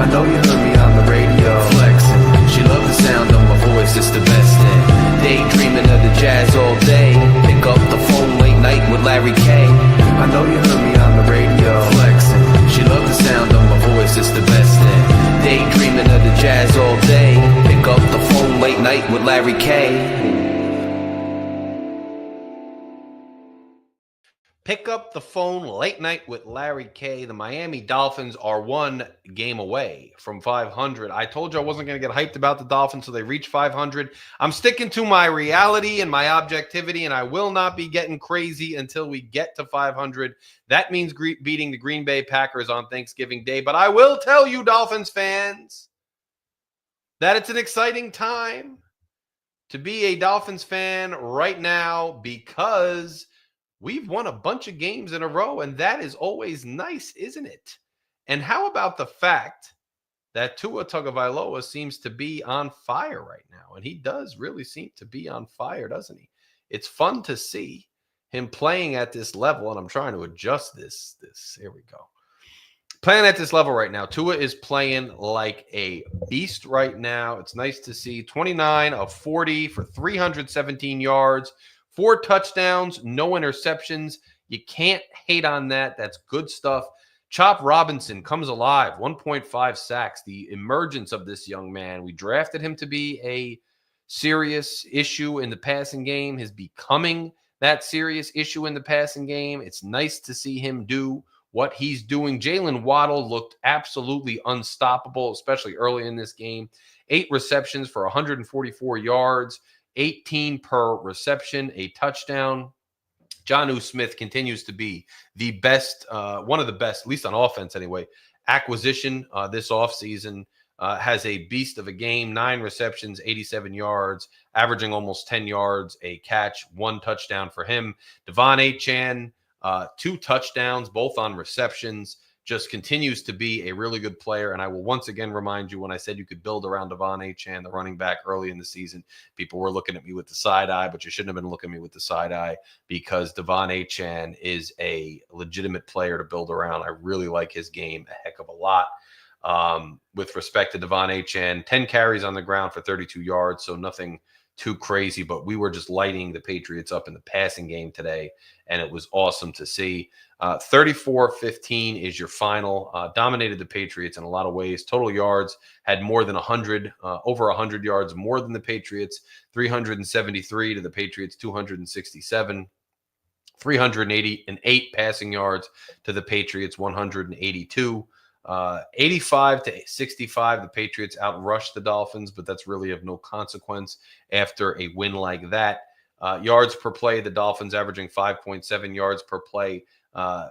I know you heard me on the radio. Flexing, she loved the sound of my voice, it's the best thing. Daydreaming of the jazz all day. Pick up the phone late night with Larry K. I know you heard me on the radio. Flexing, she loved the sound of my voice, it's the best thing. Daydreaming of the jazz all day. Pick up the phone late night with Larry K. Pick up the phone late night with Larry K. The Miami Dolphins are one game away from 500. I told you I wasn't going to get hyped about the Dolphins, so they reached 500. I'm sticking to my reality and my objectivity, and I will not be getting crazy until we get to 500. That means beating the Green Bay Packers on Thanksgiving Day. But I will tell you, Dolphins fans, that it's an exciting time to be a Dolphins fan right now because we've won a bunch of games in a row, and that is always nice, isn't it? And how about the fact that Tua Tagovailoa seems to be on fire right now? And he does really seem to be on fire, doesn't he? It's fun to see him playing at this level, and I'm trying to adjust this. Here we go. Playing at this level right now. Tua is playing like a beast right now. It's nice to see 29 of 40 for 317 yards. 4 touchdowns, no interceptions. You can't hate on that. That's good stuff. Chop Robinson comes alive, 1.5 sacks. The emergence of this young man. We drafted him to be a serious issue in the passing game. His becoming that serious issue in the passing game. It's nice to see him do what he's doing. Jalen Waddle looked absolutely unstoppable, especially early in this game. 8 receptions for 144 yards. 18 per reception, a touchdown. Jonnu Smith continues to be the best, one of the best, at least on offense anyway, acquisition this offseason. Has a beast of a game, 9 receptions, 87 yards, averaging almost 10 yards a catch, 1 touchdown for him. Devon Achane, 2 touchdowns, both on receptions. Just continues to be a really good player. And I will once again remind you, when I said you could build around Devon Achane, the running back, early in the season, people were looking at me with the side eye, but you shouldn't have been looking at me with the side eye because Devon Achane is a legitimate player to build around. I really like his game a heck of a lot. With respect to Devon Achane, 10 carries on the ground for 32 yards, so nothing too crazy, but we were just lighting the Patriots up in the passing game today, and it was awesome to see. 34-15 is your final. Dominated the Patriots in a lot of ways. Total yards had more than 100, over 100 yards more than the Patriots. 373 to the Patriots, 267. 388 passing yards to the Patriots, 182. 85-65, the Patriots outrushed the Dolphins, but that's really of no consequence after a win like that. Yards per play, the Dolphins averaging 5.7 yards per play.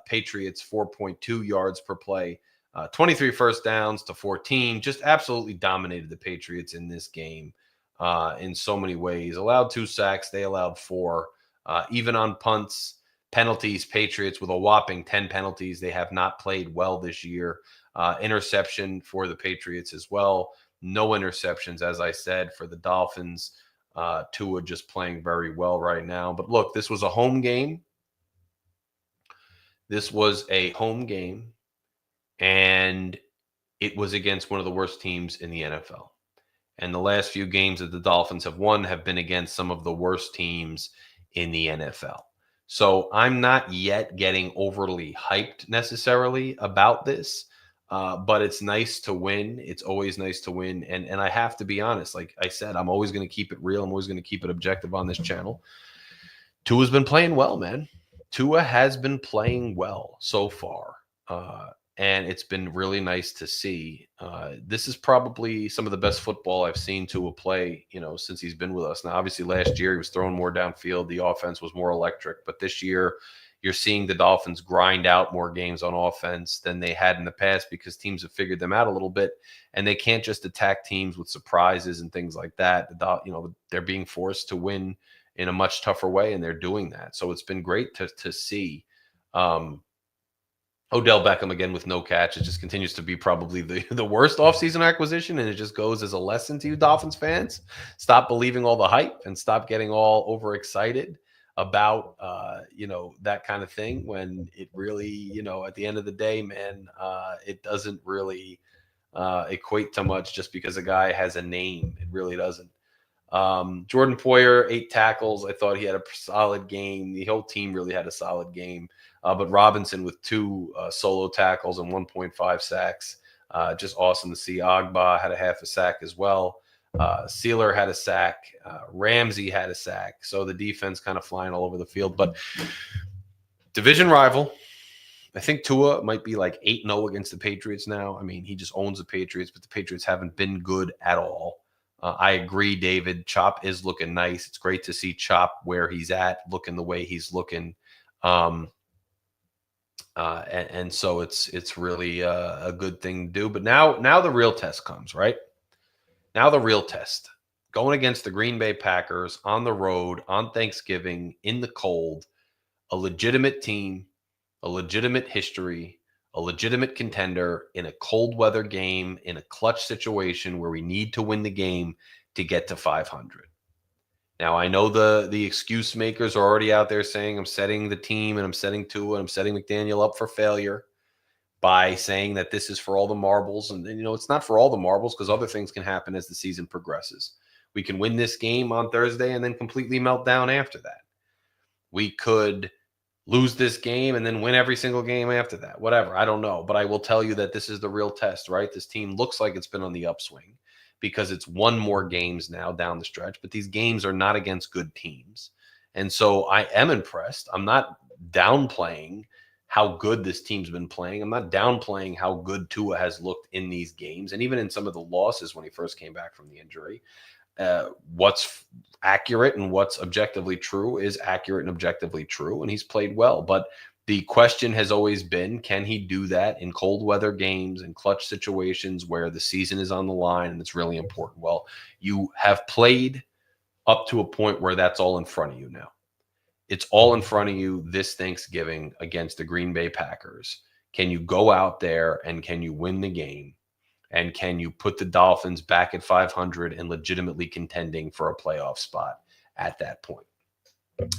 Patriots 4.2 yards per play. 23 first downs to 14. Just absolutely dominated the Patriots in this game in so many ways. Allowed 2 sacks. They allowed 4. Even on punts, penalties, Patriots with a whopping 10 penalties. They have not played well this year. Interception for the Patriots as well. No interceptions, as I said, for the Dolphins. Tua just playing very well right now. But look, this was a home game. This was a home game, and it was against one of the worst teams in the NFL. And the last few games that the Dolphins have won have been against some of the worst teams in the NFL. So I'm not yet getting overly hyped necessarily about this. But it's nice to win. It's always nice to win. And I have to be honest, like I said, I'm always going to keep it real. I'm always going to keep it objective on this channel. Tua's been playing well, man. Tua has been playing well so far. And it's been really nice to see. This is probably some of the best football I've seen Tua play, since he's been with us. Now, obviously, last year he was throwing more downfield. The offense was more electric. But this year, you're seeing the Dolphins grind out more games on offense than they had in the past because teams have figured them out a little bit, and they can't just attack teams with surprises and things like that. They're being forced to win in a much tougher way, and they're doing that. So it's been great to see. Odell Beckham again with no catch. It just continues to be probably the worst offseason acquisition, and it just goes as a lesson to you Dolphins fans. Stop believing all the hype and stop getting all overexcited about that kind of thing when it really, at the end of the day, man, it doesn't really equate to much just because a guy has a name. It really doesn't. Jordan Poyer, 8 tackles. I thought he had a solid game. The whole team really had a solid game. But Robinson with 2 solo tackles and 1.5 sacks. Just awesome to see. Agba had a half a sack as well. Sealer had a sack. Ramsey had a sack. So the defense kind of flying all over the field. But division rival. I think Tua might be like 8-0 against the Patriots now. I mean, he just owns the Patriots, but the Patriots haven't been good at all. I agree, David. Chop is looking nice. It's great to see Chop where he's at, looking the way he's looking. And so it's really a good thing to do. But now the real test comes, right? Now the real test. Going against the Green Bay Packers on the road on Thanksgiving in the cold, a legitimate team, a legitimate history, a legitimate contender in a cold weather game, in a clutch situation where we need to win the game to get to 500. Now, I know the excuse makers are already out there saying I'm setting the team and I'm setting Tua and I'm setting McDaniel up for failure by saying that this is for all the marbles. And it's not for all the marbles because other things can happen as the season progresses. We can win this game on Thursday and then completely melt down after that. We could lose this game and then win every single game after that. Whatever. I don't know. But I will tell you that this is the real test, right? This team looks like it's been on the upswing because it's won more games now down the stretch. But these games are not against good teams. And so I am impressed. I'm not downplaying how good this team's been playing. I'm not downplaying how good Tua has looked in these games. And even in some of the losses when he first came back from the injury. What's accurate and what's objectively true is accurate and objectively true, and he's played well. But the question has always been, can he do that in cold weather games and clutch situations where the season is on the line and it's really important? Well, you have played up to a point where that's all in front of you now. It's all in front of you this Thanksgiving against the Green Bay Packers. Can you go out there and can you win the game? And can you put the Dolphins back at 500 and legitimately contending for a playoff spot at that point?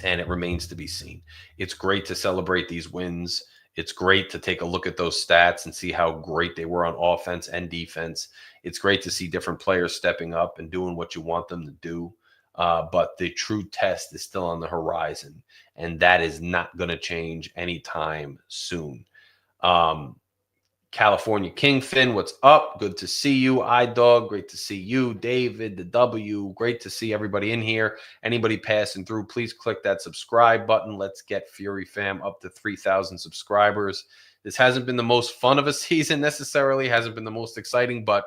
And it remains to be seen. It's great to celebrate these wins. It's great to take a look at those stats and see how great they were on offense and defense. It's great to see different players stepping up and doing what you want them to do. But the true test is still on the horizon, and that is not going to change anytime soon. California King Finn, what's up? Good to see you. iDog, great to see you. David, the W, great to see everybody in here. Anybody passing through, please click that subscribe button. Let's get Fury Fam up to 3,000 subscribers. This hasn't been the most fun of a season necessarily, hasn't been the most exciting, but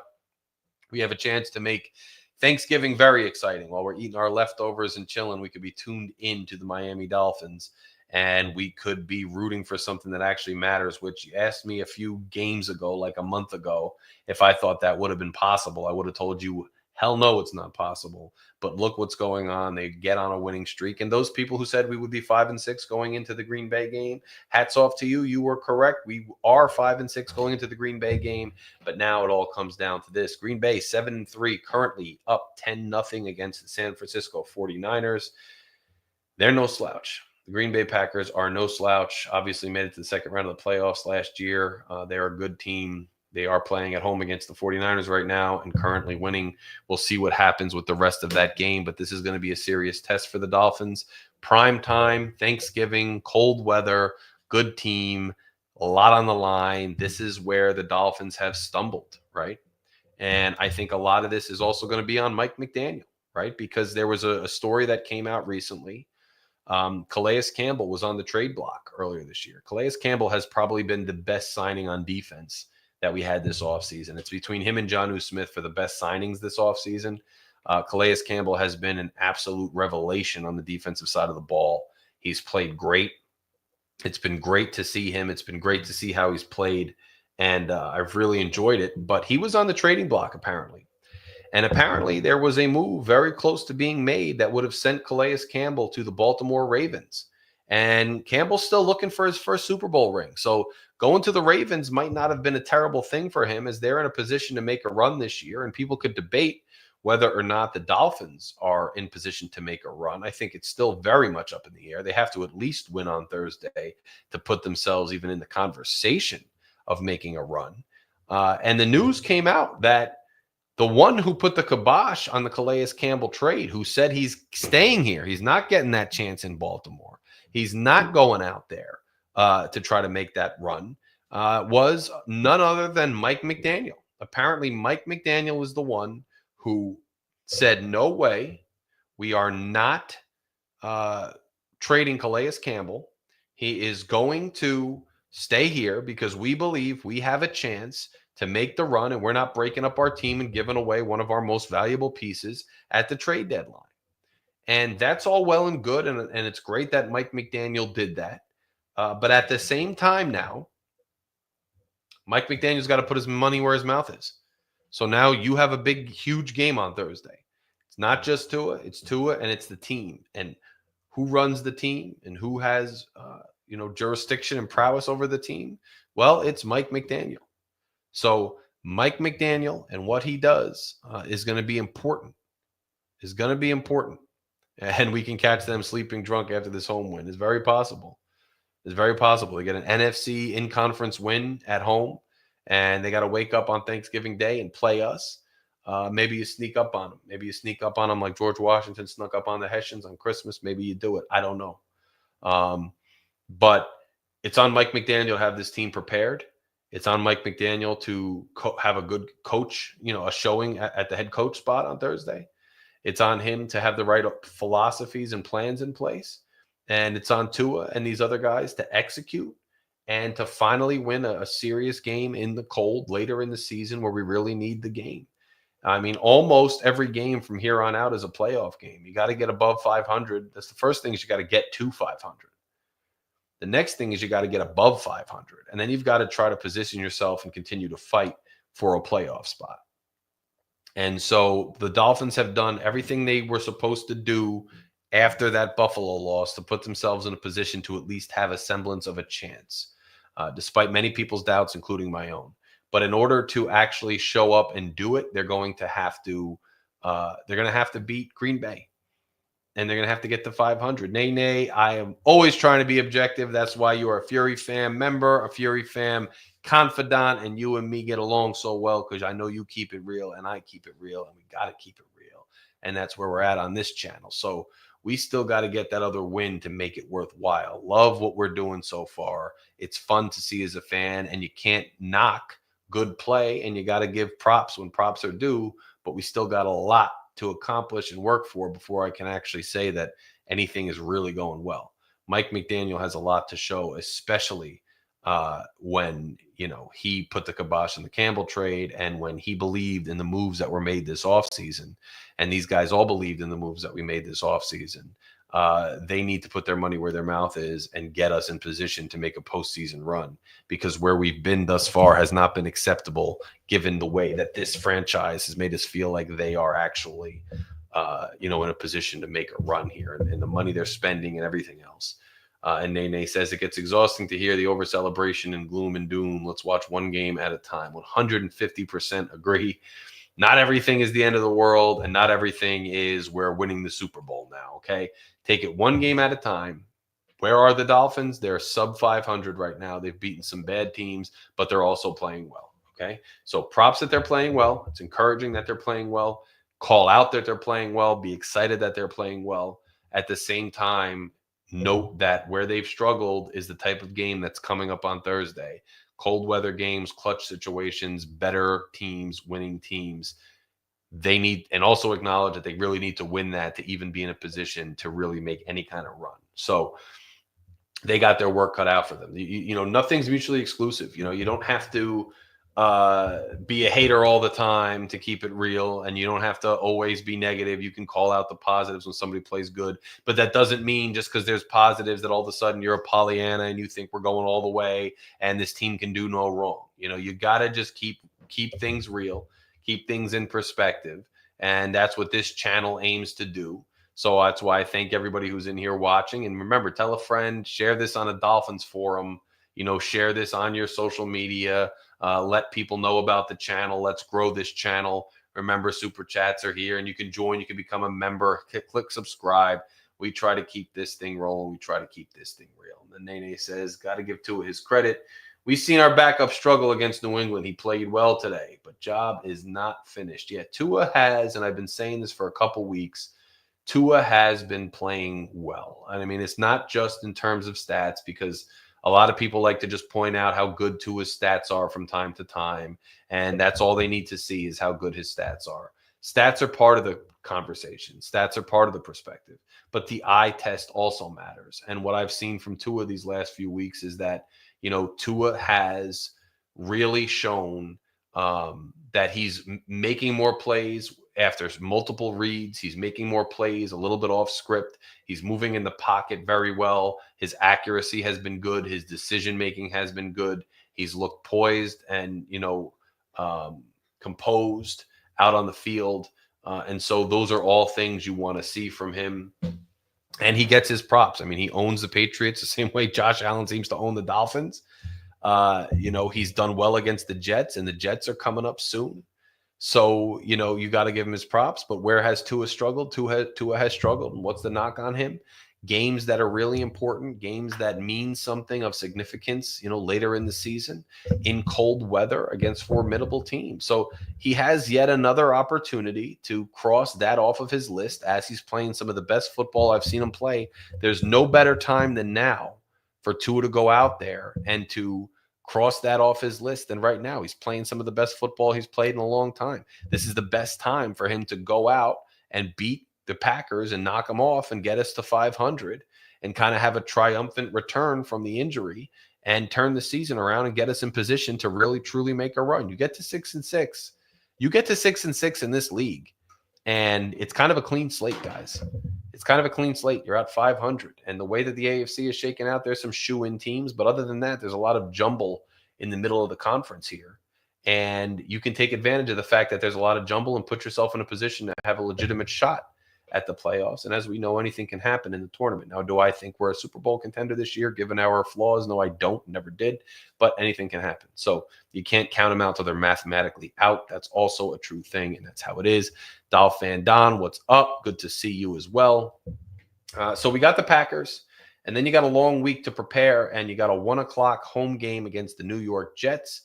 we have a chance to make Thanksgiving very exciting. While we're eating our leftovers and chilling, we could be tuned in to the Miami Dolphins. And we could be rooting for something that actually matters, which you asked me a few games ago, like a month ago, if I thought that would have been possible. I would have told you, hell no, it's not possible. But look what's going on. They get on a winning streak. And those people who said we would be 5-6 going into the Green Bay game, hats off to you. You were correct. We are 5-6 going into the Green Bay game. But now it all comes down to this. Green Bay 7-3, currently up 10-0 against the San Francisco 49ers. They're no slouch. The Green Bay Packers are no slouch. Obviously made it to the second round of the playoffs last year. They're a good team. They are playing at home against the 49ers right now and currently winning. We'll see what happens with the rest of that game, but this is going to be a serious test for the Dolphins. Prime time, Thanksgiving, cold weather, good team, a lot on the line. This is where the Dolphins have stumbled, right? And I think a lot of this is also going to be on Mike McDaniel, right? Because there was a story that came out recently. Calais Campbell was on the trade block earlier this year. Calais Campbell has probably been the best signing on defense that we had this offseason. It's between him and Jonnu Smith for the best signings this offseason. Calais Campbell has been an absolute revelation on the defensive side of the ball. He's played great. It's been great to see him. It's been great to see how he's played, and I've really enjoyed it. But he was on the trading block, apparently. And apparently there was a move very close to being made that would have sent Calais Campbell to the Baltimore Ravens. And Campbell's still looking for his first Super Bowl ring. So going to the Ravens might not have been a terrible thing for him, as they're in a position to make a run this year. And people could debate whether or not the Dolphins are in position to make a run. I think it's still very much up in the air. They have to at least win on Thursday to put themselves even in the conversation of making a run. And the news came out that the one who put the kibosh on the Calais Campbell trade, who said he's staying here, he's not getting that chance in Baltimore, he's not going out there to try to make that run, was none other than Mike McDaniel. Apparently, Mike McDaniel was the one who said, no way, we are not trading Calais Campbell. He is going to stay here because we believe we have a chance to make the run, and we're not breaking up our team and giving away one of our most valuable pieces at the trade deadline. And that's all well and good, and it's great that Mike McDaniel did that. But at the same time now, Mike McDaniel's got to put his money where his mouth is. So now you have a big, huge game on Thursday. It's not just Tua, it's Tua and it's the team. And who runs the team and who has, jurisdiction and prowess over the team? Well, it's Mike McDaniel. So Mike McDaniel and what he does is going to be important. And we can catch them sleeping drunk after this home win. It's very possible. It's very possible. They get an NFC in-conference win at home, and they got to wake up on Thanksgiving Day and play us. Maybe you sneak up on them. Maybe you sneak up on them like George Washington snuck up on the Hessians on Christmas. Maybe you do it. I don't know. But it's on Mike McDaniel to have this team prepared. It's on Mike McDaniel to have a good coach, a showing at the head coach spot on Thursday. It's on him to have the right philosophies and plans in place. And it's on Tua and these other guys to execute and to finally win a serious game in the cold later in the season where we really need the game. I mean, almost every game from here on out is a playoff game. You got to get above 500. That's the first thing is you got to get to 500. The next thing is you got to get above 500. And then you've got to try to position yourself and continue to fight for a playoff spot. And so the Dolphins have done everything they were supposed to do after that Buffalo loss to put themselves in a position to at least have a semblance of a chance, despite many people's doubts, including my own. But in order to actually show up and do it, they're going to have to beat Green Bay, and they're going to have to get to 500. Nay, I am always trying to be objective. That's why you are a Fury Fam member, a Fury Fam confidant, and you and me get along so well because I know you keep it real and I keep it real, and we got to keep it real. And that's where we're at on this channel. So we still got to get that other win to make it worthwhile. Love what we're doing so far. It's fun to see as a fan, and you can't knock good play, and you got to give props when props are due, but we still got a lot to accomplish and work for before I can actually say that anything is really going well. Mike McDaniel has a lot to show, especially when, he put the kibosh on the Campbell trade and when he believed in the moves that were made this offseason. And these guys all believed in the moves that we made this offseason. They need to put their money where their mouth is and get us in position to make a postseason run, because where we've been thus far has not been acceptable given the way that this franchise has made us feel like they are actually, in a position to make a run here and the money they're spending and everything else. And Nene says it gets exhausting to hear the over celebration and gloom and doom. Let's watch one game at a time. 150% agree. Not everything is the end of the world, and not everything is we're winning the Super Bowl now, okay? Take it one game at a time. Where are the Dolphins? They're sub 500 right now. They've beaten some bad teams, but they're also playing well, okay? So props that they're playing well. It's encouraging that they're playing well. Call out that they're playing well. Be excited that they're playing well. At the same time, note that where they've struggled is the type of game that's coming up on Thursday. Cold weather games, clutch situations, better teams, winning teams. They need, and also acknowledge that they really need to win that to even be in a position to really make any kind of run. So they got their work cut out for them. Nothing's mutually exclusive. You don't have to be a hater all the time to keep it real, and you don't have to always be negative. You can call out the positives when somebody plays good, but that doesn't mean just because there's positives that all of a sudden you're a Pollyanna and you think we're going all the way and this team can do no wrong. You got to just keep things real, keep things in perspective, and that's what this channel aims to do. So that's why I thank everybody who's in here watching. And remember, tell a friend, share this on a Dolphins forum, share this on your social media. Let people know about the channel. Let's grow this channel. Remember, super chats are here, and you can join. You can become a member. Click subscribe. We try to keep this thing rolling. We try to keep this thing real. And then Nene says, got to give Tua his credit. we've seen our backup struggle against New England. He played well today, but job is not finished yet. Tua has, and I've been saying this for a couple weeks, Tua has been playing well. And I mean, it's not just in terms of stats, because a lot of people like to just point out how good Tua's stats are from time to time. And that's all they need to see is how good his stats are. Stats are part of the conversation. Stats are part of the perspective. But the eye test also matters. And what I've seen from Tua these last few weeks is that, Tua has really shown that he's making more plays after multiple reads. He's making more plays, a little bit off script. He's moving in the pocket very well. His accuracy has been good. His decision-making has been good. He's looked poised and, composed out on the field. And so those are all things you want to see from him. And he gets his props. I mean, he owns the Patriots the same way Josh Allen seems to own the Dolphins. He's done well against the Jets, and the Jets are coming up soon. So, you got to give him his props. But where has Tua struggled? Tua has struggled. And what's the knock on him? Games that are really important, games that mean something of significance, later in the season, in cold weather against formidable teams. So he has yet another opportunity to cross that off of his list as he's playing some of the best football I've seen him play. There's no better time than now for Tua to go out there and to cross that off his list than right now. He's playing some of the best football he's played in a long time. This is the best time for him to go out and beat the Packers and knock them off and get us to 500 and kind of have a triumphant return from the injury and turn the season around and get us in position to really truly make a run. You get to 6-6. You get to 6-6 in this league, and it's kind of a clean slate, guys. It's kind of a clean slate. You're at 500. And the way that the AFC is shaking out, there's some shoe-in teams. But other than that, there's a lot of jumble in the middle of the conference here. And you can take advantage of the fact that there's a lot of jumble and put yourself in a position to have a legitimate shot at the playoffs. And as we know, anything can happen in the tournament. Now, do I think we're a Super Bowl contender this year, given our flaws? No, I don't. Never did. But anything can happen. So you can't count them out till they're mathematically out. That's also a true thing, and that's how it is. Dolph Van Don, what's up? Good to see you as well. So we got the Packers, and then you got a long week to prepare, and you got a 1 o'clock home game against the New York Jets.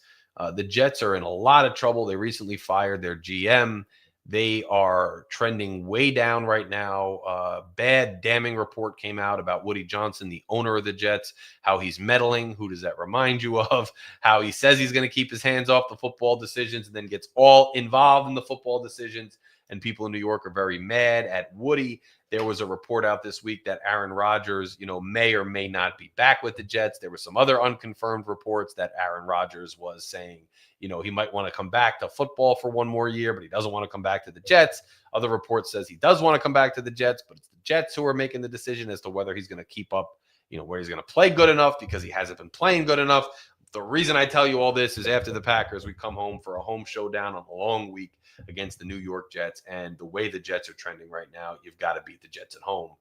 The Jets are in a lot of trouble. They recently fired their GM. They are trending way down right now. Bad damning report came out about Woody Johnson, the owner of the Jets, how he's meddling. Who does that remind you of? How he says he's going to keep his hands off the football decisions and then gets all involved in the football decisions. And people in New York are very mad at Woody. There was a report out this week that Aaron Rodgers, may or may not be back with the Jets. There were some other unconfirmed reports that Aaron Rodgers was saying, he might want to come back to football for one more year, but he doesn't want to come back to the Jets. Other reports says he does want to come back to the Jets, but it's the Jets who are making the decision as to whether he's going to keep up, where he's going to play good enough, because he hasn't been playing good enough. The reason I tell you all this is after the Packers, we come home for a home showdown on a long week against the New York Jets. And the way the Jets are trending right now, you've got to beat the Jets at home.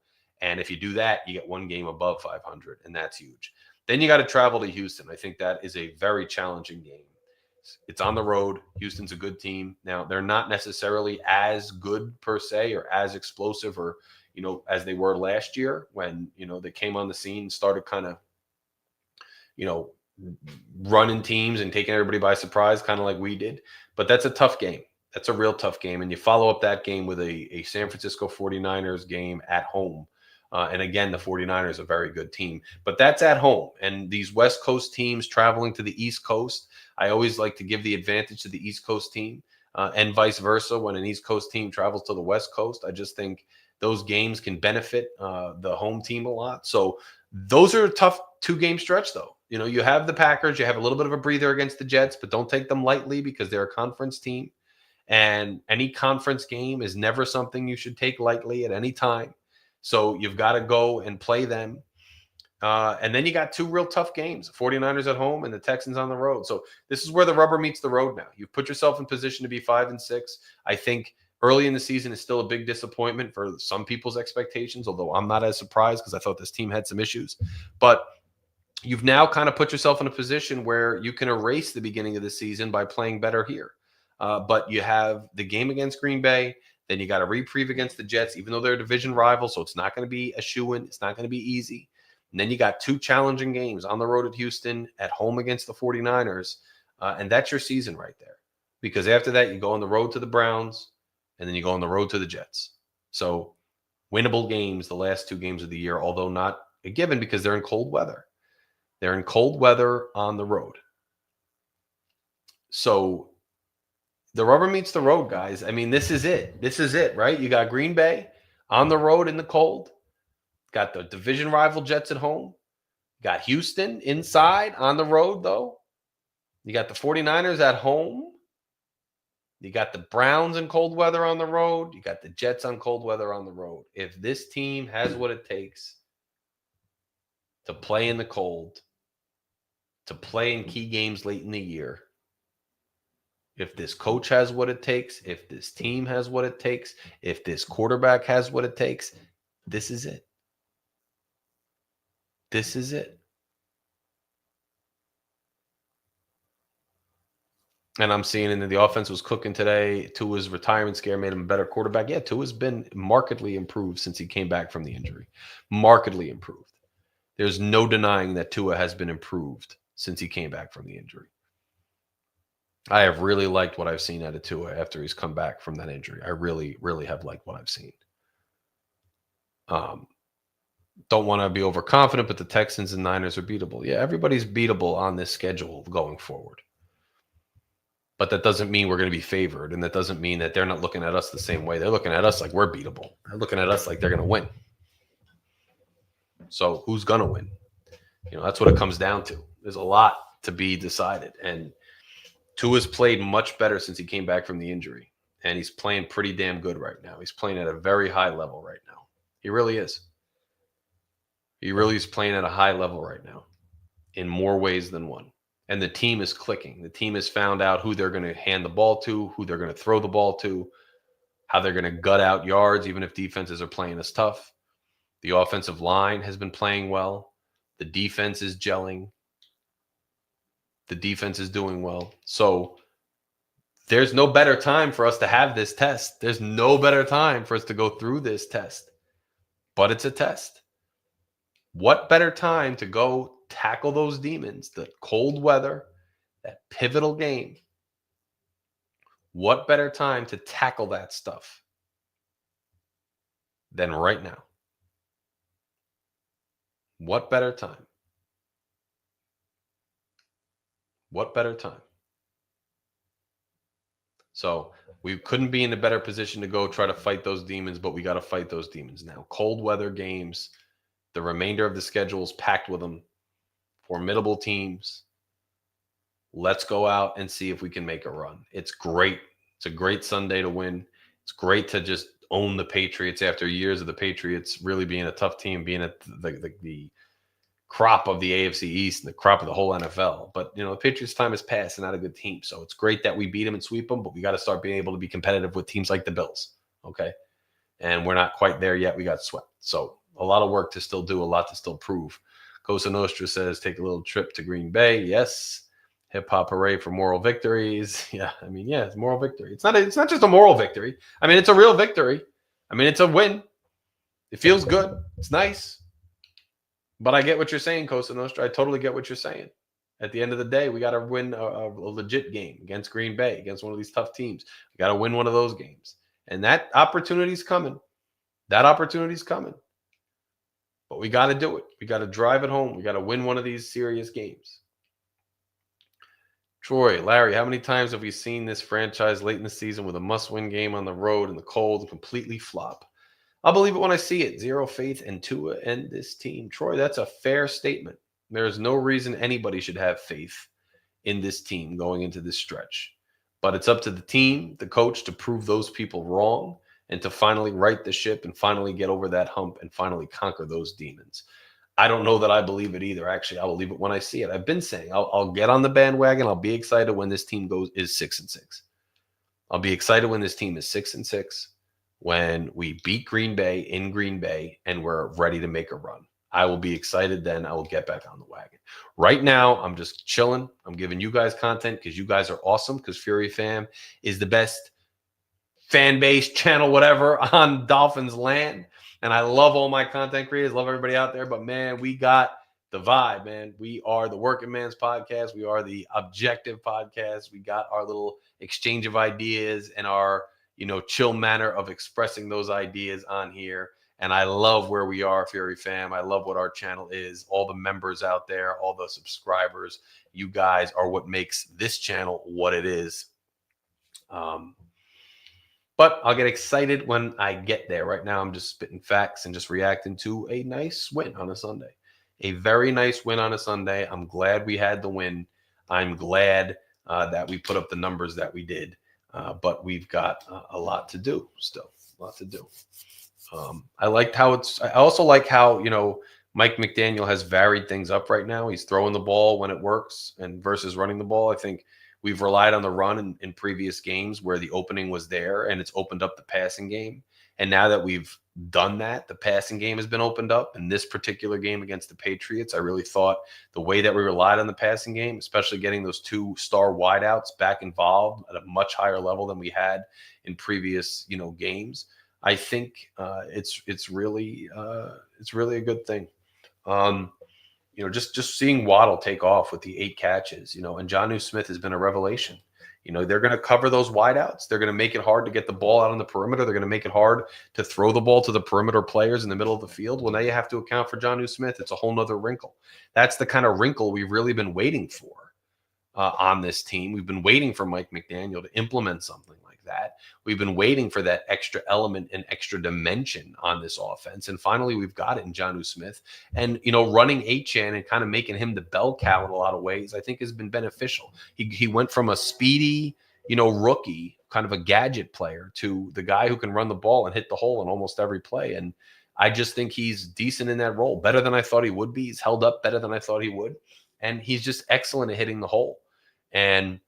And if you do that, you get one game above 500, and that's huge. Then you got to travel to Houston. I think that is a very challenging game. It's on the road. Houston's a good team. Now, they're not necessarily as good per se or as explosive or, as they were last year when, they came on the scene, started kind of, running teams and taking everybody by surprise, kind of like we did. But that's a tough game. That's a real tough game. And you follow up that game with a San Francisco 49ers game at home. And again, the 49ers are a very good team. But that's at home. And these West Coast teams traveling to the East Coast, I always like to give the advantage to the East Coast team and vice versa. When an East Coast team travels to the West Coast, I just think those games can benefit the home team a lot. So those are a tough two-game stretch, though. You have the Packers. You have a little bit of a breather against the Jets, but don't take them lightly because they're a conference team. And any conference game is never something you should take lightly at any time. So you've got to go and play them. And then you got two real tough games, 49ers at home and the Texans on the road. So this is where the rubber meets the road now. You've put yourself in position to be 5-6. I think early in the season is still a big disappointment for some people's expectations, although I'm not as surprised because I thought this team had some issues. But you've now kind of put yourself in a position where you can erase the beginning of the season by playing better here. But you have the game against Green Bay. Then you got a reprieve against the Jets, even though they're a division rival. So it's not going to be a shoo-in. It's not going to be easy. And then you got 2 challenging games on the road at Houston, at home against the 49ers. And that's your season right there. Because after that, you go on the road to the Browns, and then you go on the road to the Jets. So winnable games the last 2 games of the year, although not a given because they're in cold weather. They're in cold weather on the road. So the rubber meets the road, guys. I mean, this is it. This is it, right? You got Green Bay on the road in the cold. Got the division rival Jets at home. Got Houston inside on the road, though. You got the 49ers at home. You got the Browns in cold weather on the road. You got the Jets on cold weather on the road. If this team has what it takes to play in the cold, to play in key games late in the year, if this coach has what it takes, if this team has what it takes, if this quarterback has what it takes, this is it. This is it. And I'm seeing that the offense was cooking today. Tua's retirement scare made him a better quarterback. Yeah, Tua's been markedly improved since he came back from the injury. Markedly improved. There's no denying that Tua has been improved since he came back from the injury. I have really liked what I've seen out of Tua after he's come back from that injury. I really, really have liked what I've seen. Don't want to be overconfident, but the Texans and Niners are beatable. Yeah, everybody's beatable on this schedule going forward. But that doesn't mean we're going to be favored, and that doesn't mean that they're not looking at us the same way. They're looking at us like we're beatable. They're looking at us like they're going to win. So who's going to win? That's what it comes down to. There's a lot to be decided, and Tua's played much better since he came back from the injury, and he's playing pretty damn good right now. He's playing at a very high level right now. He really is. He really is playing at a high level right now in more ways than one. And the team is clicking. The team has found out who they're going to hand the ball to, who they're going to throw the ball to, how they're going to gut out yards, even if defenses are playing as tough. The offensive line has been playing well. The defense is gelling. The defense is doing well. So there's no better time for us to have this test. There's no better time for us to go through this test. But it's a test. What better time to go tackle those demons, the cold weather, that pivotal game? What better time to tackle that stuff than right now? What better time? What better time? So we couldn't be in a better position to go try to fight those demons, but we got to fight those demons now. Cold weather games, the remainder of the schedule is packed with them. Formidable teams. Let's go out and see if we can make a run. It's great. It's a great Sunday to win. It's great to just own the Patriots after years of the Patriots really being a tough team, being at the crop of the AFC East and the crop of the whole NFL. But, the Patriots' time has passed and not a good team. So it's great that we beat them and sweep them, but we got to start being able to be competitive with teams like the Bills. Okay. And we're not quite there yet. We got swept. So a lot of work to still do, a lot to still prove. Cosa Nostra says, take a little trip to Green Bay. Yes. Hip hop hooray for moral victories. Yeah. It's moral victory. It's not just a moral victory. It's a real victory. It's a win. It feels good. It's nice. But I get what you're saying, Cosa Nostra. I totally get what you're saying. At the end of the day, we got to win a legit game against Green Bay, against one of these tough teams. We got to win one of those games. And that opportunity's coming. That opportunity's coming. But we got to do it. We got to drive it home. We got to win one of these serious games. Troy, Larry, how many times have we seen this franchise late in the season with a must-win game on the road in the cold and completely flop? I'll believe it when I see it. Zero faith in Tua and this team. Troy, that's a fair statement. There is no reason anybody should have faith in this team going into this stretch. But it's up to the team, the coach, to prove those people wrong and to finally right the ship and finally get over that hump and finally conquer those demons. I don't know that I believe it either. Actually, I will believe it when I see it. I've been saying I'll get on the bandwagon. I'll be excited when this team is 6-6. I'll be excited when this team is 6-6, when we beat Green Bay in Green Bay and we're ready to make a run. I will be excited then. I will get back on the wagon. Right now, I'm just chilling. I'm giving you guys content because you guys are awesome, because Fury Fam is the best fan base channel, whatever, on Dolphins land. And I love all my content creators, love everybody out there. But man, we got the vibe, man. We are the Working Man's Podcast. We are the Objective Podcast. We got our little exchange of ideas and our, chill manner of expressing those ideas on here. And I love where we are, Fury fam. I love what our channel is. All the members out there, all the subscribers, you guys are what makes this channel what it is. But I'll get excited when I get there. Right now, I'm just spitting facts and just reacting to a nice win on a Sunday. A very nice win on a Sunday. I'm glad we had the win. I'm glad that we put up the numbers that we did. But we've got a lot to do still. A lot to do. I also like how, Mike McDaniel has varied things up right now. He's throwing the ball when it works and versus running the ball. I think we've relied on the run in previous games where the opening was there and it's opened up the passing game. And now that we've done that, the passing game has been opened up. In this particular game against the Patriots, I really thought the way that we relied on the passing game, especially getting those 2-star wideouts back involved at a much higher level than we had in previous, games. I think it's really a good thing. Just seeing Waddle take off with the 8 catches, and Jonnu Smith has been a revelation. They're going to cover those wideouts. They're going to make it hard to get the ball out on the perimeter. They're going to make it hard to throw the ball to the perimeter players in the middle of the field. Well, now you have to account for Jonnu Smith. It's a whole nother wrinkle. That's the kind of wrinkle we've really been waiting for on this team. We've been waiting for Mike McDaniel to implement something like that. We've been waiting for that extra element and extra dimension on this offense. And finally, we've got it in Jonnu Smith. And, running Achane and kind of making him the bell cow in a lot of ways, I think has been beneficial. He went from a speedy, rookie, kind of a gadget player to the guy who can run the ball and hit the hole in almost every play. And I just think he's decent in that role, better than I thought he would be. He's held up better than I thought he would. And he's just excellent at hitting the hole. And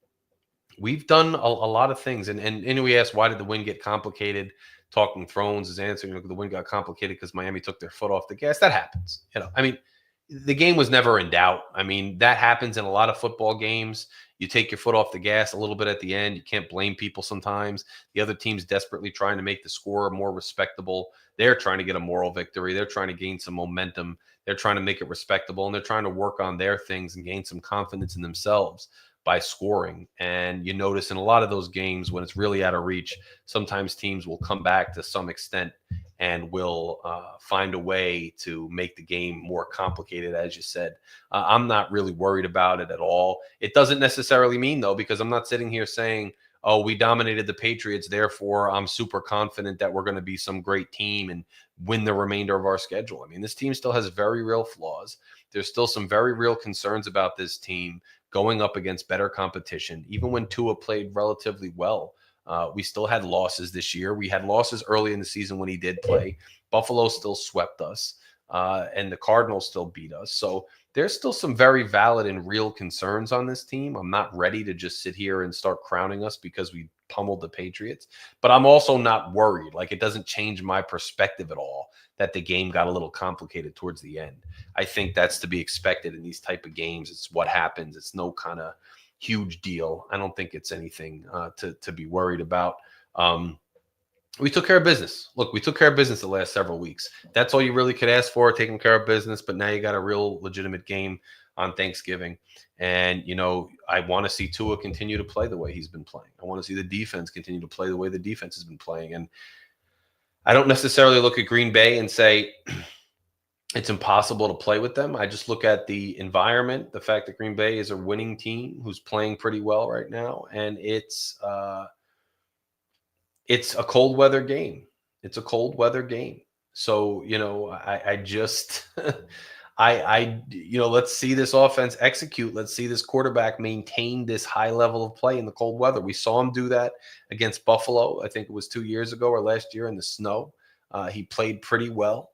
we've done a lot of things. And we asked, why did the win get complicated? Talking Thrones is answering, the win got complicated because Miami took their foot off the gas. That happens. The game was never in doubt. That happens in a lot of football games. You take your foot off the gas a little bit at the end. You can't blame people sometimes. The other team's desperately trying to make the score more respectable. They're trying to get a moral victory. They're trying to gain some momentum. They're trying to make it respectable, and they're trying to work on their things and gain some confidence in themselves by scoring. And you notice in a lot of those games when it's really out of reach, sometimes teams will come back to some extent and will find a way to make the game more complicated, as you said. I'm not really worried about it at all. It doesn't necessarily mean, though, because I'm not sitting here saying, oh, we dominated the Patriots, therefore I'm super confident that we're going to be some great team and win the remainder of our schedule. This team still has very real flaws. There's still some very real concerns about this team going up against better competition. Even when Tua played relatively well, we still had losses this year. We had losses early in the season when he did play. Buffalo still swept us, and the Cardinals still beat us. So there's still some very valid and real concerns on this team. I'm not ready to just sit here and start crowning us because we pummeled the Patriots, but I'm also not worried. It doesn't change my perspective at all that the game got a little complicated towards the end. I think that's to be expected in these type of games. It's what happens. It's no kind of huge deal. I don't think it's anything to be worried about. We took care of business. Look, we took care of business the last several weeks. That's all you really could ask for, taking care of business. But now you got a real legitimate game on Thanksgiving. And, I want to see Tua continue to play the way he's been playing. I want to see the defense continue to play the way the defense has been playing. And I don't necessarily look at Green Bay and say it's impossible to play with them. I just look at the environment, the fact that Green Bay is a winning team who's playing pretty well right now. And it's a cold weather game. It's a cold weather game. So, I just, let's see this offense execute. Let's see this quarterback maintain this high level of play in the cold weather. We saw him do that against Buffalo. I think it was 2 years ago or last year in the snow. He played pretty well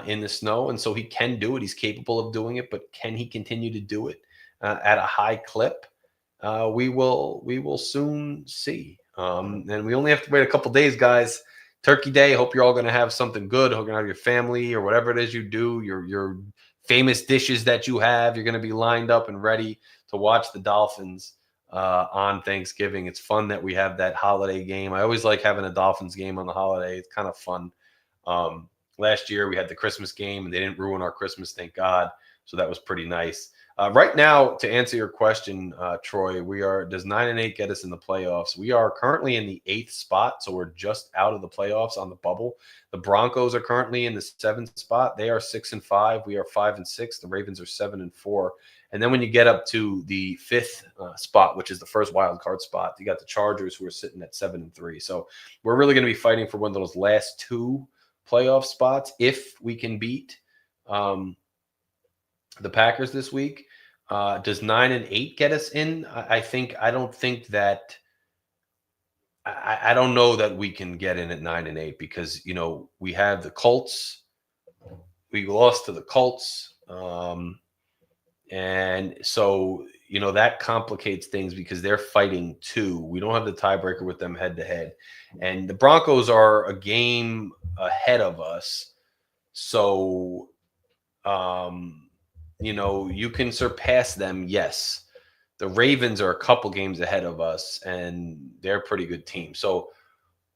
in the snow. And so he can do it. He's capable of doing it, but can he continue to do it at a high clip? We will soon see. And we only have to wait a couple days, guys. Turkey Day. Hope you're all going to have something good. Hope you're going to have your family or whatever it is you do, your famous dishes that you have. You're going to be lined up and ready to watch the Dolphins on Thanksgiving. It's fun that we have that holiday game. I always like having a Dolphins game on the holiday. It's kind of fun. Last year we had the Christmas game and they didn't ruin our Christmas, thank God. So that was pretty nice. Right now, to answer your question, Troy, does 9-8 get us in the playoffs? We are currently in the 8th spot, so we're just out of the playoffs on the bubble. The Broncos are currently in the 7th spot. They are 6-5. We are 5-6. The Ravens are 7-4. And then when you get up to the 5th spot, which is the first wild card spot, you got the Chargers who are sitting at 7-3. So we're really going to be fighting for one of those last 2 playoff spots if we can beat the Packers this week. Does 9-8 get us in? I don't know that we can get in at 9-8 because we have the Colts. We lost to the Colts, and so that complicates things because they're fighting too. We don't have the tiebreaker with them head to head, and the Broncos are a game ahead of us. So, you can surpass them. Yes. The Ravens are a couple games ahead of us, and they're a pretty good team. So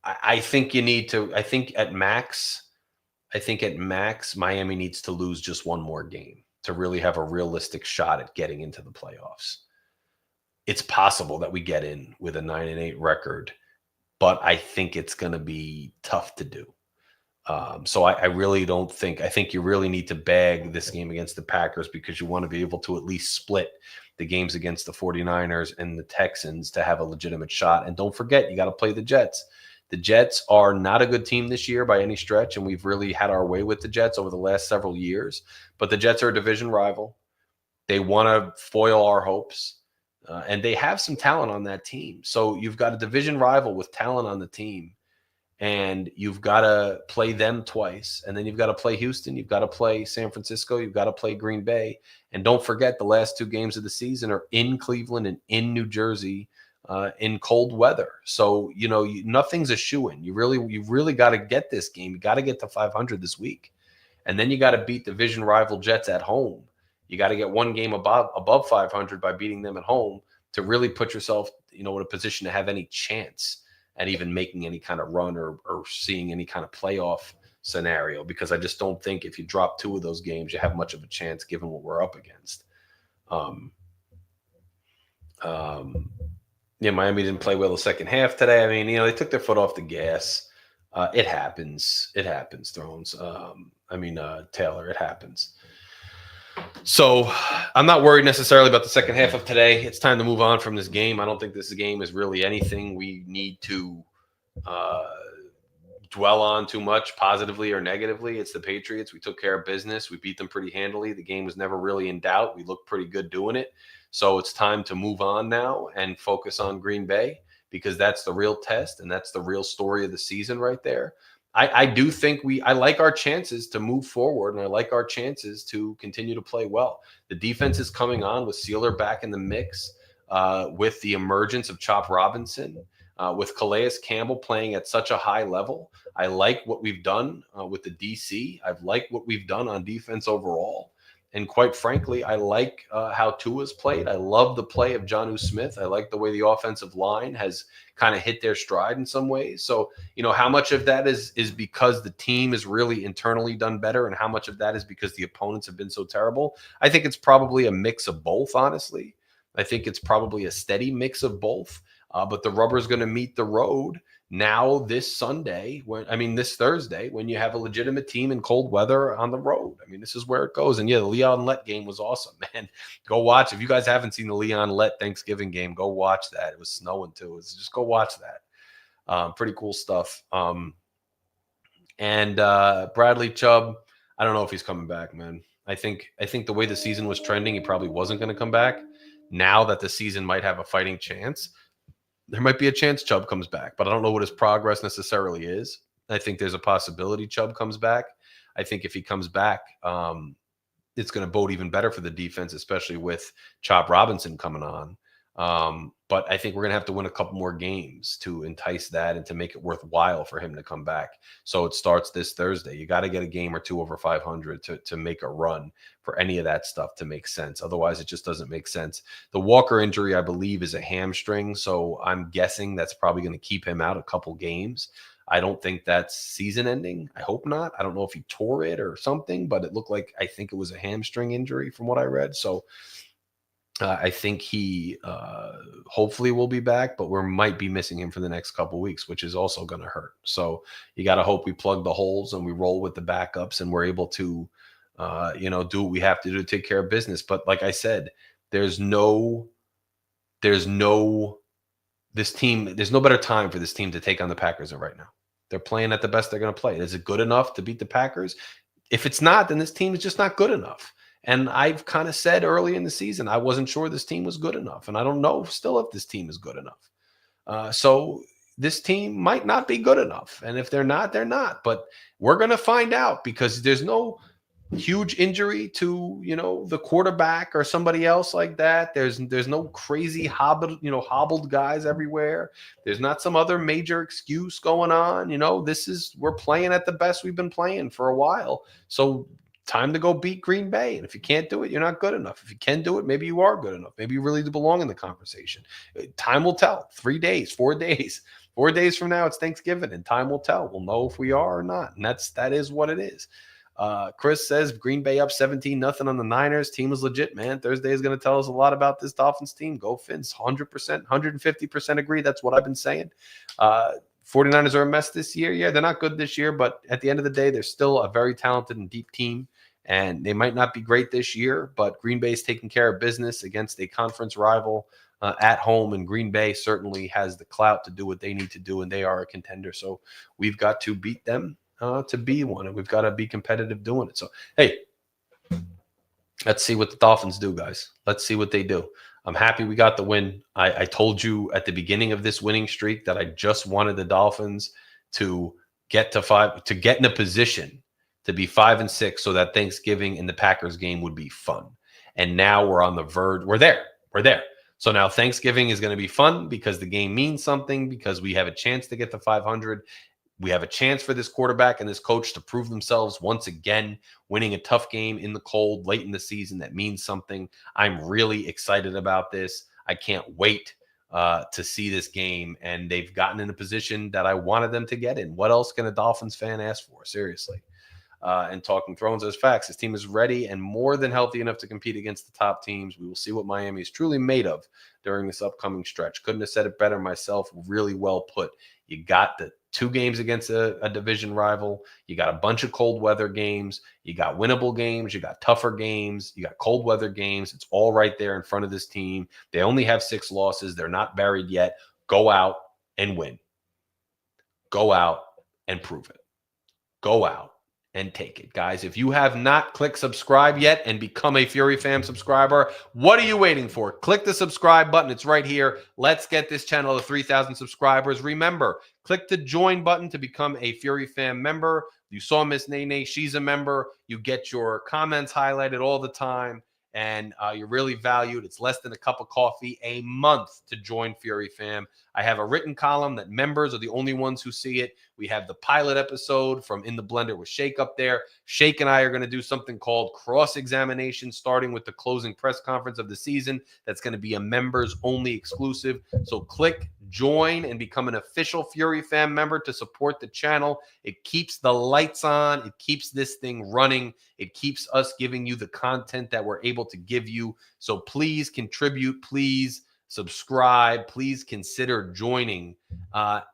I think I think at max, Miami needs to lose just one more game to really have a realistic shot at getting into the playoffs. It's possible that we get in with a 9-8 record, but I think it's going to be tough to do. So I really don't think – I think you really need to bag this game against the Packers because you want to be able to at least split the games against the 49ers and the Texans to have a legitimate shot. And don't forget, you got to play the Jets. The Jets are not a good team this year by any stretch, and we've really had our way with the Jets over the last several years. But the Jets are a division rival. They want to foil our hopes, and they have some talent on that team. So you've got a division rival with talent on the team. And you've got to play them twice. And then you've got to play Houston. You've got to play San Francisco. You've got to play Green Bay. And don't forget, the last 2 games of the season are in Cleveland and in New Jersey in cold weather. So, nothing's a shoo-in. You really got to get this game. You got to get to 500 this week. And then you got to beat division rival Jets at home. You got to get one game above 500 by beating them at home to really put yourself, in a position to have any chance at even making any kind of run or seeing any kind of playoff scenario, because I just don't think if you drop 2 of those games, you have much of a chance given what we're up against. Miami didn't play well the second half today. I mean, they took their foot off the gas. It happens. It happens, Thrones. Taylor, it happens. So I'm not worried necessarily about the second half of today. It's time to move on from this game. I don't think this game is really anything we need to dwell on too much positively or negatively. It's the Patriots. We took care of business. We beat them pretty handily. The game was never really in doubt. We looked pretty good doing it. So it's time to move on now and focus on Green Bay because that's the real test and that's the real story of the season right there. I do think I like our chances to move forward, and I like our chances to continue to play well. The defense is coming on with Sealer back in the mix, with the emergence of Chop Robinson, with Calais Campbell playing at such a high level. I like what we've done with the DC. I've liked what we've done on defense overall. And quite frankly, I like how Tua's played. I love the play of Jonnu Smith. I like the way the offensive line has kind of hit their stride in some ways. So, how much of that is because the team is really internally done better and how much of that is because the opponents have been so terrible? I think it's probably a mix of both, honestly. I think it's probably a steady mix of both. But the rubber's going to meet the road now this Thursday, when you have a legitimate team in cold weather on the road. This is where it goes. And yeah, the Leon Lett game was awesome, man. Go watch. If you guys haven't seen the Leon Lett Thanksgiving game, go watch that. It was snowing too. Just go watch that. Pretty cool stuff. And Bradley Chubb, I don't know if he's coming back, man. I think the way the season was trending, he probably wasn't going to come back. Now that the season might have a fighting chance, there might be a chance Chubb comes back, but I don't know what his progress necessarily is. I think there's a possibility Chubb comes back. I think if he comes back, it's going to bode even better for the defense, especially with Chop Robinson coming on. But I think we're going to have to win a couple more games to entice that and to make it worthwhile for him to come back. So it starts this Thursday. You got to get a game or 2 over 500 to make a run for any of that stuff to make sense. Otherwise, it just doesn't make sense. The Walker injury, I believe, is a hamstring. So I'm guessing that's probably going to keep him out a couple games. I don't think that's season ending. I hope not. I don't know if he tore it or something, but it looked like, I think it was a hamstring injury from what I read. So I think he hopefully will be back, but we might be missing him for the next couple weeks, which is also going to hurt. So you got to hope we plug the holes and we roll with the backups and we're able to, do what we have to do to take care of business. But like I said, there's no better time for this team to take on the Packers than right now. They're playing at the best they're going to play. Is it good enough to beat the Packers? If it's not, then this team is just not good enough. And I've kind of said early in the season, I wasn't sure this team was good enough. And I don't know still if this team is good enough. So this team might not be good enough. And if they're not, they're not. But we're going to find out, because there's no huge injury to, the quarterback or somebody else like that. There's no crazy hobbled guys everywhere. There's not some other major excuse going on. We're playing at the best we've been playing for a while. So time to go beat Green Bay. And if you can't do it, you're not good enough. If you can do it, maybe you are good enough. Maybe you really do belong in the conversation. Time will tell. 3 days, 4 days. 4 days from now, it's Thanksgiving, and time will tell. We'll know if we are or not. And that is what it is. Chris says Green Bay up 17-0 on the Niners. Team is legit, man. Thursday is going to tell us a lot about this Dolphins team. Go Phins. 100%, 150% agree. That's what I've been saying. 49ers are a mess this year. Yeah, they're not good this year, but at the end of the day, they're still a very talented and deep team. And they might not be great this year, but Green Bay is taking care of business against a conference rival at home. And Green Bay certainly has the clout to do what they need to do, and they are a contender. So we've got to beat them to be one, and we've got to be competitive doing it. So, hey, let's see what the Dolphins do, guys. Let's see what they do. I'm happy we got the win. I told you at the beginning of this winning streak that I just wanted the Dolphins to get to 5, to get in a position to be 5-6, so that Thanksgiving and the Packers game would be fun. And now we're on the verge. We're there. So now Thanksgiving is going to be fun because the game means something, because we have a chance to get to 500. We have a chance for this quarterback and this coach to prove themselves once again, winning a tough game in the cold late in the season. That means something. I'm really excited about this. I can't wait to see this game. And they've gotten in a position that I wanted them to get in. What else can a Dolphins fan ask for? Seriously. And talking Thrones as facts, this team is ready and more than healthy enough to compete against the top teams. We will see what Miami is truly made of during this upcoming stretch. Couldn't have said it better myself. Really well put. You got the 2 games against a division rival. You got a bunch of cold weather games. You got winnable games. You got tougher games. You got cold weather games. It's all right there in front of this team. They only have 6 losses. They're not buried yet. Go out and win. Go out and prove it. Go out and take it, guys. If you have not clicked subscribe yet and become a Fury Fam subscriber, what are you waiting for? Click the subscribe button. It's right here. Let's get this channel to 3,000 subscribers. Remember, click the join button to become a Fury Fam member. You saw Miss Nene. She's a member. You get your comments highlighted all the time, and you're really valued. It's less than a cup of coffee a month to join Fury Fam. I have a written column that members are the only ones who see it. We have the pilot episode from In the Blender with Shake up there. Shake and I are going to do something called cross-examination, starting with the closing press conference of the season. That's going to be a members-only exclusive. So click join and become an official Fury Fam member to support the channel. It keeps the lights on. It keeps this thing running. It keeps us giving you the content that we're able to give you. So please contribute. Please subscribe. Please consider joining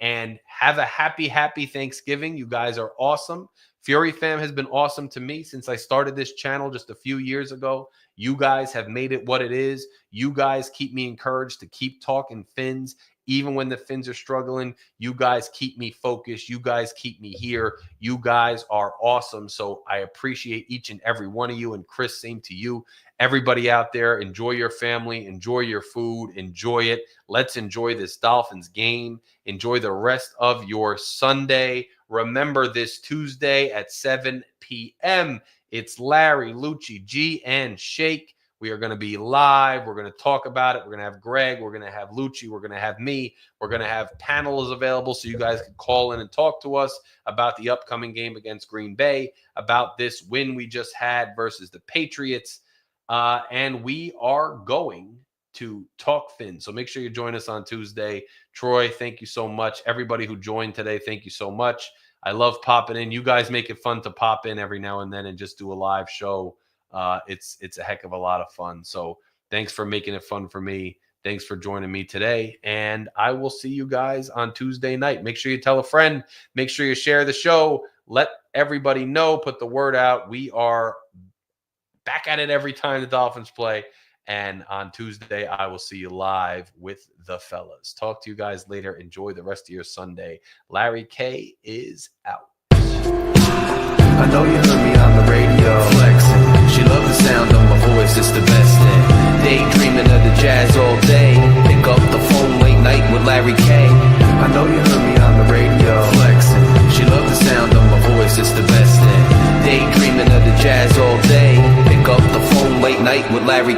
and have a happy Thanksgiving. You guys are awesome. Fury Fam has been awesome to me since I started this channel just a few years ago. You guys have made it what it is. You guys keep me encouraged to keep talking Phins. Even when the Phins are struggling, you guys keep me focused. You guys keep me here. You guys are awesome. So I appreciate each and every one of you. And Chris, same to you. Everybody out there, enjoy your family, enjoy your food, enjoy it. Let's enjoy this Dolphins game. Enjoy the rest of your Sunday. Remember, this Tuesday at 7 p.m., it's Larry, Lucci, G, and Shake. We are going to be live. We're going to talk about it. We're going to have Greg. We're going to have Lucci. We're going to have me. We're going to have panels available so you guys can call in and talk to us about the upcoming game against Green Bay, about this win we just had versus the Patriots. And we are going to talk Phins. So make sure you join us on Tuesday. Troy, thank you so much. Everybody who joined today, thank you so much. I love popping in. You guys make it fun to pop in every now and then and just do a live show. It's a heck of a lot of fun. So thanks for making it fun for me. Thanks for joining me today. And I will see you guys on Tuesday night. Make sure you tell a friend. Make sure you share the show. Let everybody know. Put the word out. We are back at it every time the Dolphins play. And on Tuesday, I will see you live with the fellas. Talk to you guys later. Enjoy the rest of your Sunday. Larry K is out. I know you heard me on the radio flexing. She loved the sound of my voice, it's the best thing. Daydreaming of the jazz all day.